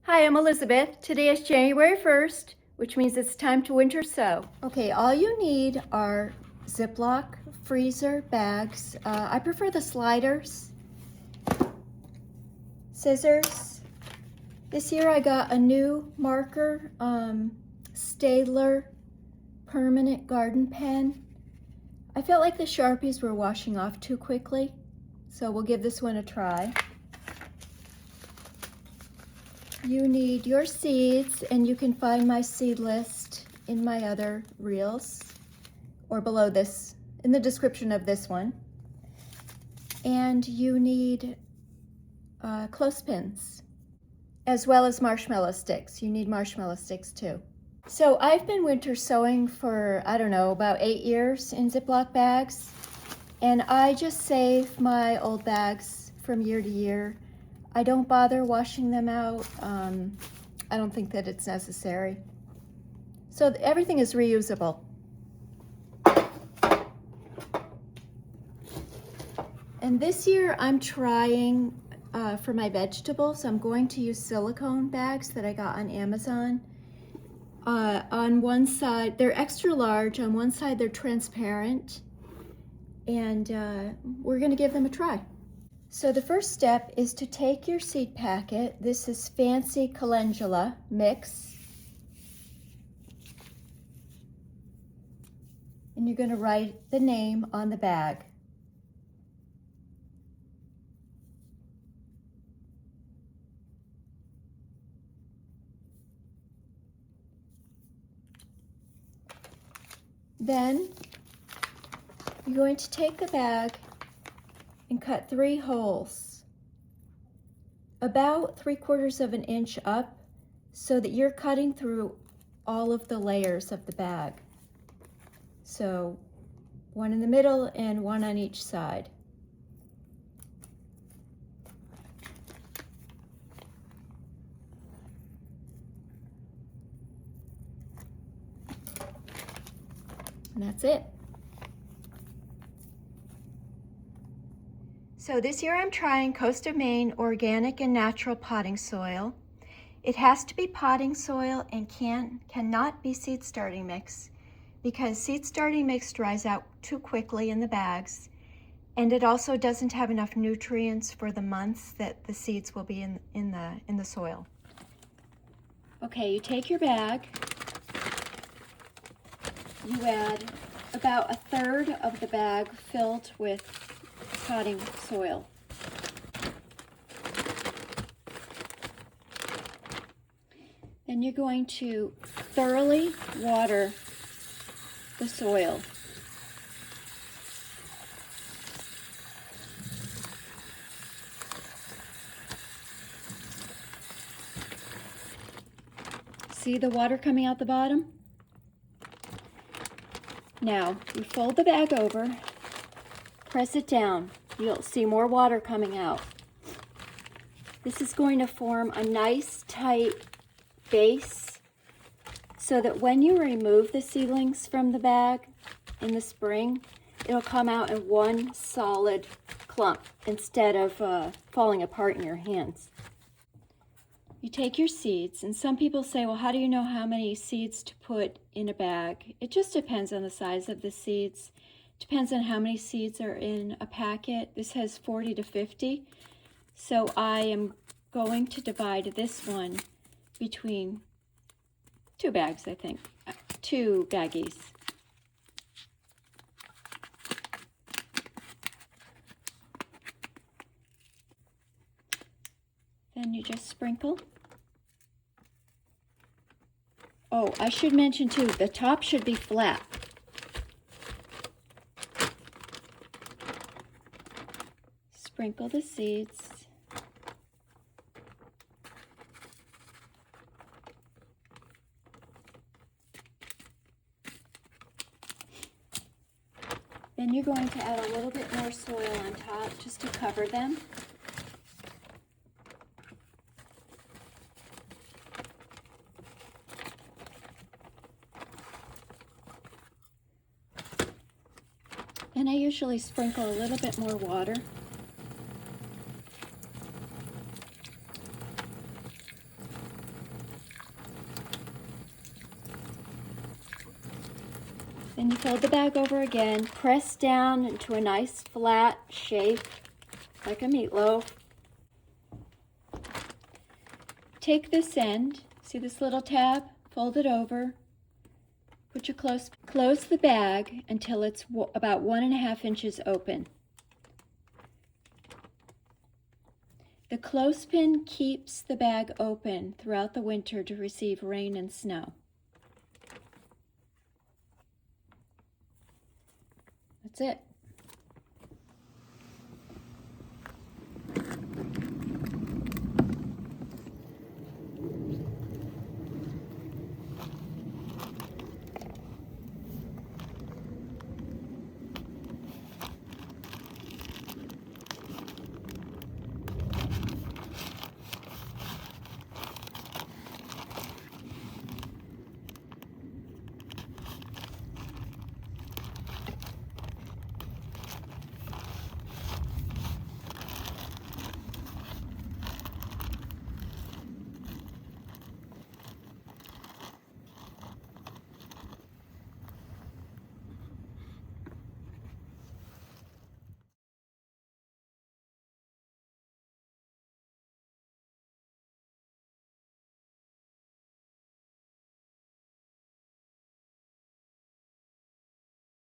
Hi, I'm Elizabeth. Today is January 1st, which means it's time to winter sow. Okay, all you need are Ziploc freezer bags. I prefer the sliders. Scissors. This year I got a new marker, Staedtler permanent garden pen. I felt like the Sharpies were washing off too quickly, so we'll give this one a try. You need your seeds, and you can find my seed list in my other reels or below this, in the description of this one. And you need clothespins, as well as marshmallow sticks. You need marshmallow sticks too. So I've been winter sowing for, I don't know, about 8 years in Ziploc bags. And I just save my old bags from year to year. I don't bother washing them out. I don't think that it's necessary. So everything is reusable. And this year I'm trying for my vegetables, I'm going to use silicone bags that I got on Amazon. On one side, they're extra large. On one side, they're transparent. And we're gonna give them a try. So the first step is to take your seed packet. This is Fancy Calendula mix. And you're going to write the name on the bag. Then you're going to take the bag and cut 3 holes, about 3/4 of an inch up, so that you're cutting through all of the layers of the bag. So 1 in the middle and 1 on each side. And that's it. So this year I'm trying Coast of Maine organic and natural potting soil. It has to be potting soil and cannot be seed starting mix, because seed starting mix dries out too quickly in the bags, and it also doesn't have enough nutrients for the months that the seeds will be in the soil. Okay, you take your bag, you add about 1/3 of the bag filled with potting soil. Then you're going to thoroughly water the soil. See the water coming out the bottom? Now, you fold the bag over, press it down. You'll see more water coming out. This is going to form a nice tight base so that when you remove the seedlings from the bag in the spring, it'll come out in one solid clump instead of falling apart in your hands. You take your seeds, and some people say, well, how do you know how many seeds to put in a bag? It just depends on the size of the seeds. Depends on how many seeds are in a packet. This has 40 to 50. So I am going to divide this one between 2 bags, I think. 2 baggies. Then you just sprinkle. Oh, I should mention too, the top should be flat. Sprinkle the seeds. Then you're going to add a little bit more soil on top just to cover them. And I usually sprinkle a little bit more water. Then you fold the bag over again, press down into a nice flat shape, like a meatloaf. Take this end, see this little tab? Fold it over. Put your close the bag until it's about 1.5 inches open. The clothespin keeps the bag open throughout the winter to receive rain and snow. That's it.